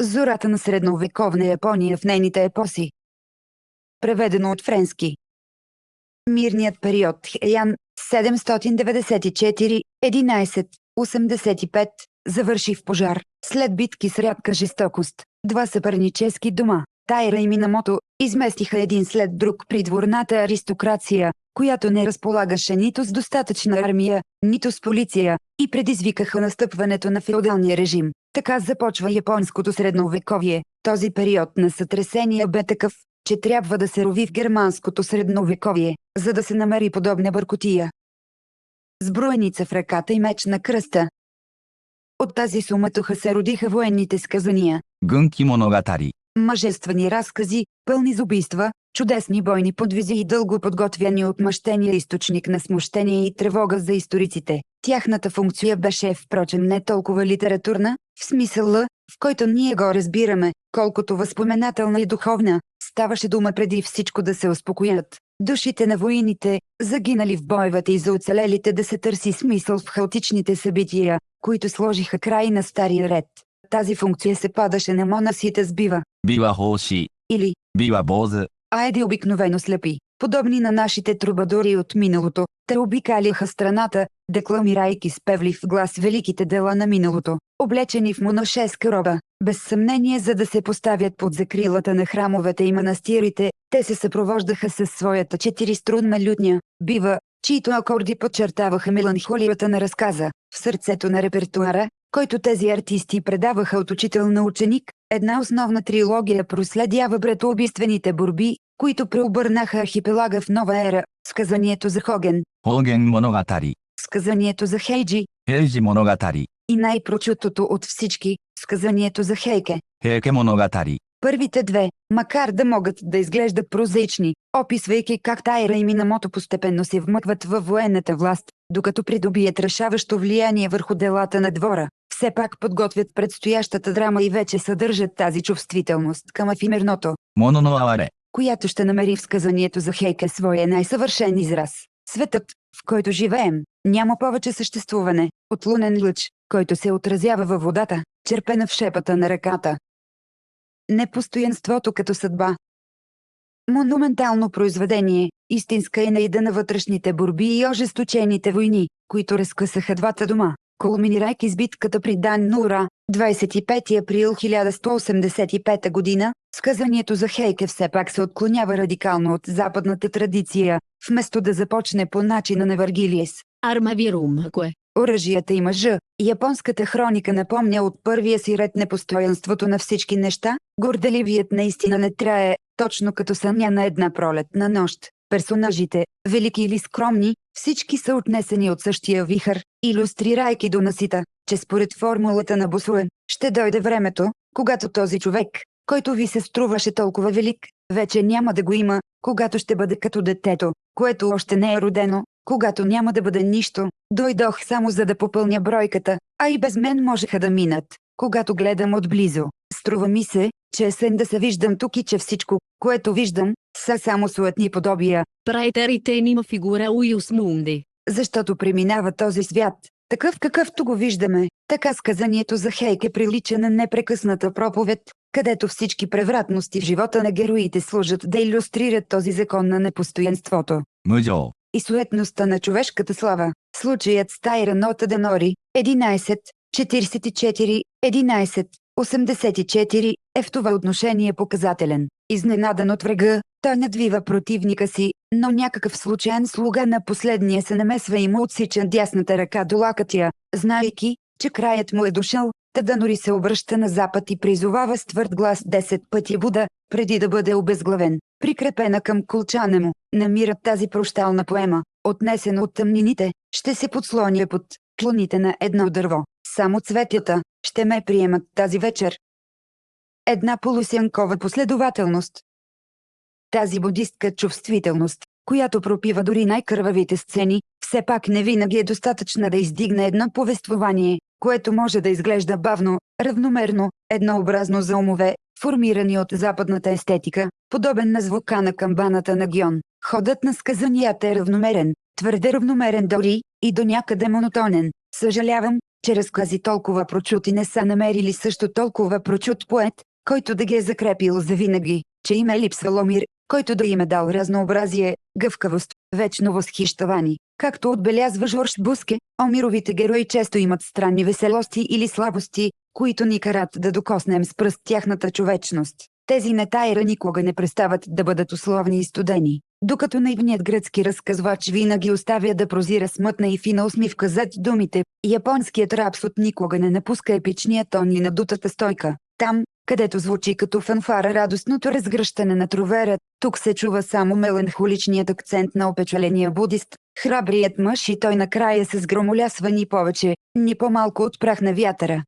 Зората на средновековна Япония в нейните епоси. Преведено от френски. Мирният период Хеян 794-11-85 завърши в пожар, след битки с рядка жестокост. Два съпернически дома, Тайра и Минамото, изместиха един след друг придворната аристокрация, която не разполагаше нито с достатъчна армия, нито с полиция, и предизвикаха настъпването на феодалния режим. Така започва японското средновековие. Този период на сътресения бе такъв, че трябва да се рови в германското средновековие, за да се намери подобна бъркотия. С броеница в ръката и меч на кръста. От тази суматоха се родиха военните сказания. 軍記物語。 Мъжествени разкази, пълни с убийства, чудесни бойни подвизи и дълго подготвяни отмъщения източник на смущение и тревога за историците. Тяхната функция беше, впрочем, не толкова литературна, в смисъла, в който ние го разбираме, колкото възпоменателна и духовна. Ставаше дума преди всичко да се успокоят душите на воините, загинали в боевете, и за оцелелите да се търси смисъл в хаотичните събития, които сложиха край на стария ред. Тази функция се падаше на монасите с бива 美は奉仕、 или 美は坊主。 айде обикновено слепи, подобни на нашите трубадури от миналото. Те обикаляха страната, декламирайки с певлив глас великите дела на миналото, облечени в монашеска роба. Без съмнение, за да се поставят под закрилата на храмовете и манастирите, те се съпровождаха със своята четириструнна лютня, бива, чието акорди подчертаваха меланхолията на разказа. В сърцето на репертуара, който тези артисти предаваха от учител на ученик, една основна трилогия проследява братоубийствените борби, които преобърнаха архипелага в нова ера: сказанието за Хоген, 方言物語、 сказанието за Хейджи 平治物語、 и най-прочутото от всички, сказанието за Хейке. 平家物語。 Първите две, макар да могат да изглеждат прозаични, описвайки как Тайра и Минамото постепенно се вмъкват във военната власт, докато придобият решаващо влияние върху делата на двора, все пак подготвят предстоящата драма и вече съдържат тази чувствителност към ефимерното, 物の哀れ、 която ще намери в сказанието за Хейке своя най-съвършен израз. Светът, в който живеем, няма повече съществуване от лунен лъч, който се отразява във водата, черпена в шепата на ръката. Непостоянството като съдба. Монументално произведение, истинска енеида на вътрешните борби и ожесточените войни, които разкъсаха двата дома, кулминирайки с битката при Дан Нура, 25 април 1185 година. Сказанието за Хейке все пак се отклонява радикално от западната традиция, вместо да започне по начина на Вергилиес. Arma virumque. Оръжията и мъжа. Японската хроника напомня от първия си ред непостоянството на всички неща. Горделивият наистина не трае, точно като съня на една пролетна нощ. Персонажите, велики или скромни, всички са отнесени от същия вихър, илюстрирайки доносита, че според формулата на Босуе, ще дойде времето, когато този човек, който ви се струваше толкова велик, вече няма да го има, когато ще бъде като детето, което още не е родено, когато няма да бъде нищо. Дойдох само за да попълня бройката, а и без мен можеха да минат. Когато гледам отблизо, струва ми се, че е сен да се виждам тук и че всичко, което виждам, са само суетни подобия, Praeteritenima figura uius mundi. защото преминава този свят, такъв какъвто го виждаме. Така сказанието за Хейке прилича на непрекъсната проповед, където всички превратности в живота на героите служат да илюстрират този закон на непостоянството 無常、 и суетността на човешката слава. Случаят с Тайра Нота Денори, 11-44-11-84 е в това отношение показателен. Изненадан от врага, той надвива противника си, но някакъв случайен слуга на последния се намесва и му отсича дясната ръка до лакътя, знаейки, че краят му е дошъл. Таданори се обръща на запад и призовава с твърд глас 10 пъти Буда, преди да бъде обезглавен. Прикрепена към колчана му, намират тази прощална поема, отнесена от тъмнините, ще се подслоня под клоните на едно дърво. Само цветята ще ме приемат тази вечер. Една полусянкова последователност. Тази будистка чувствителност, която пропива дори най-кървавите сцени, все пак не винаги е достатъчна да издигне едно повествование, което може да изглежда бавно, равномерно, еднообразно за умове, формирани от западната естетика, подобен на звука на камбаната на Гьон. Ходът на сказанията е равномерен, твърде равномерен дори, и до някъде монотонен. Съжалявам, че разкази толкова прочути не са намерили също толкова прочут поет, който да ги е закрепил завинаги, че им е липсвало мир, който да им е дал разнообразие, гъвкавост, вечно възхищавани. Както отбелязва Жорж Буске, омировите герои често имат странни веселости или слабости, които ни карат да докоснем с пръст тяхната човечност. Тези нетайра никога не престават да бъдат условни и студени. Докато наивният гръцки разказвач винаги оставя да прозира смътна и фина усмивка зад думите, японският рапсод никога не напуска епичния тон и надутата стойка. Там, където звучи като фанфара радостното разгръщане на тровера, тук се чува само меланхоличният акцент на опечаления будист, храбрият мъж и той накрая се сгромолясва ни повече, ни по-малко от прах на вятъра.